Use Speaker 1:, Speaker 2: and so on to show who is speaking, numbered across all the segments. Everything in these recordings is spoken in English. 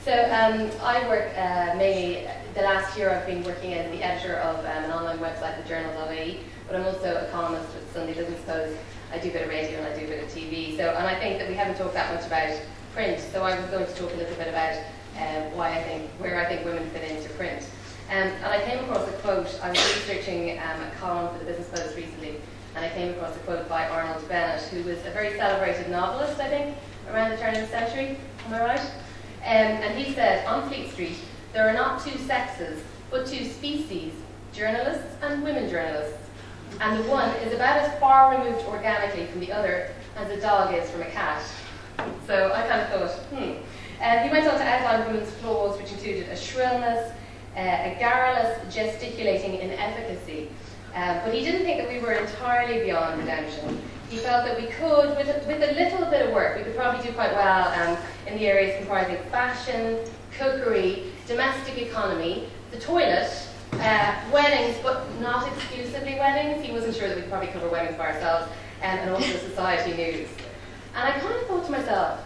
Speaker 1: I work mainly, the last year I've been working as the editor of an online website, the Journal.ie, but I'm also a columnist with Sunday Business Post. I do a bit of radio and I do a bit of TV. And I think that we haven't talked that much about print, so I was going to talk a little bit about where I think women fit into print. And I came across a quote. I was researching a column for the Business Post recently, and I came across a quote by Arnold Bennett, who was a very celebrated novelist, I think, around the turn of the century. Am I right? And he said, on Fleet Street, there are not two sexes, but two species, journalists and women journalists. And the one is about as far removed organically from the other as a dog is from a cat. So I kind of thought, he went on to outline women's flaws, which included a shrillness, a garrulous gesticulating inefficacy. But he didn't think that we were entirely beyond redemption. He felt that we could, with a little bit of work, we could probably do quite well in the areas comprising fashion, cookery, domestic economy, the toilet, weddings, but not exclusively weddings. He wasn't sure that we could probably cover weddings by ourselves, and also society news. And I kind of thought to myself,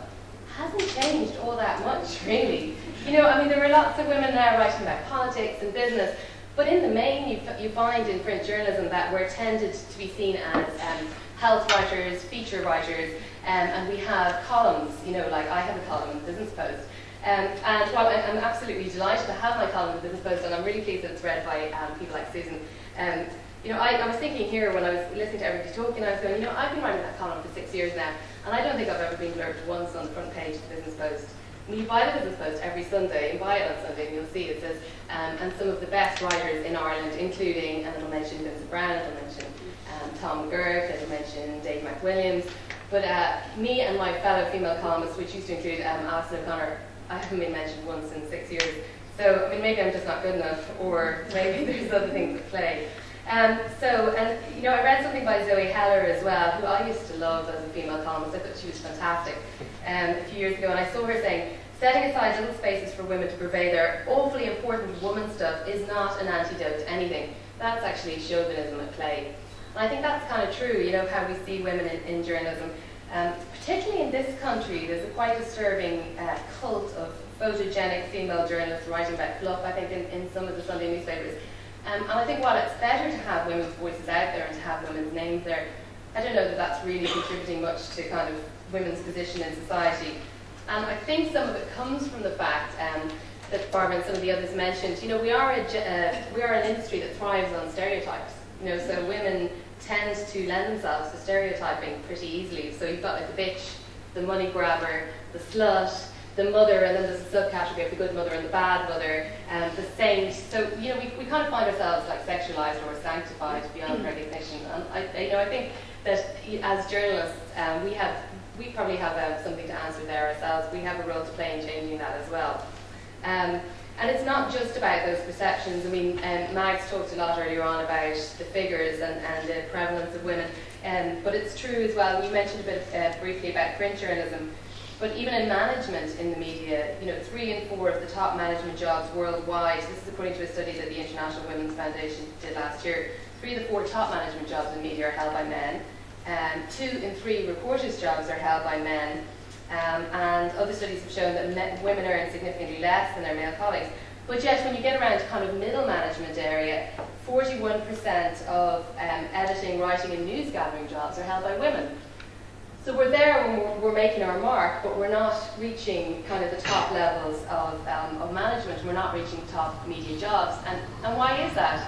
Speaker 1: hasn't changed all that much, really. You know, I mean, there are lots of women now writing about politics and business, but in the main, you find in print journalism that we're tended to be seen as health writers, feature writers, and we have columns, you know, like I have a column in the Business Post. And while I'm absolutely delighted to have my column in the Business Post, and I'm really pleased that it's read by people like Susan, you know, I was thinking here when I was listening to everybody talking, I was going, you know, I've been writing that column for 6 years now, and I don't think I've ever been blurbed once on the front page of the Business Post. When you buy the Business Post every Sunday, and buy it on Sunday, and you'll see it says, and some of the best writers in Ireland, including, and it'll mention Vincent Brown, it'll mention Tom McGurk, it'll mention Dave McWilliams, but me and my fellow female columnists, which used to include Alison O'Connor, I haven't been mentioned once in 6 years. So, I mean, maybe I'm just not good enough, or maybe there's other things at play. You know, I read something by Zoe Heller as well, who I used to love as a female columnist. I thought she was fantastic a few years ago, and I saw her saying, setting aside little spaces for women to purvey their awfully important woman stuff is not an antidote to anything. That's actually chauvinism at play. And I think that's kind of true, you know, how we see women in journalism. Particularly in this country, there's a quite disturbing cult of photogenic female journalists writing about fluff, I think, in some of the Sunday newspapers. And I think while it's better to have women's voices out there and to have women's names there, I don't know that that's really contributing much to kind of women's position in society. And I think some of it comes from the fact that Barbara and some of the others mentioned, you know, we are an industry that thrives on stereotypes. You know, so women tend to lend themselves to stereotyping pretty easily. So you've got like the bitch, the money grabber, the slut, the mother, and then there's a subcategory of the good mother and the bad mother, the saint. So, you know, we kind of find ourselves like sexualized or sanctified beyond recognition. And I think that as journalists, we probably have something to answer there ourselves. We have a role to play in changing that as well. And it's not just about those perceptions. I mean, Mags talked a lot earlier on about the figures and the prevalence of women, but it's true as well. You mentioned a bit briefly about print journalism, but even in management in the media, you know, 3 in 4 of the top management jobs worldwide, this is according to a study that the International Women's Foundation did last year, 3 of the 4 top management jobs in media are held by men, 2 in 3 reporters' jobs are held by men, and other studies have shown that women earn significantly less than their male colleagues. But yet, when you get around to kind of middle management area, 41% of editing, writing, and news gathering jobs are held by women. So we're there when we're making our mark, but we're not reaching kind of the top levels of management. We're not reaching top media jobs. And why is that?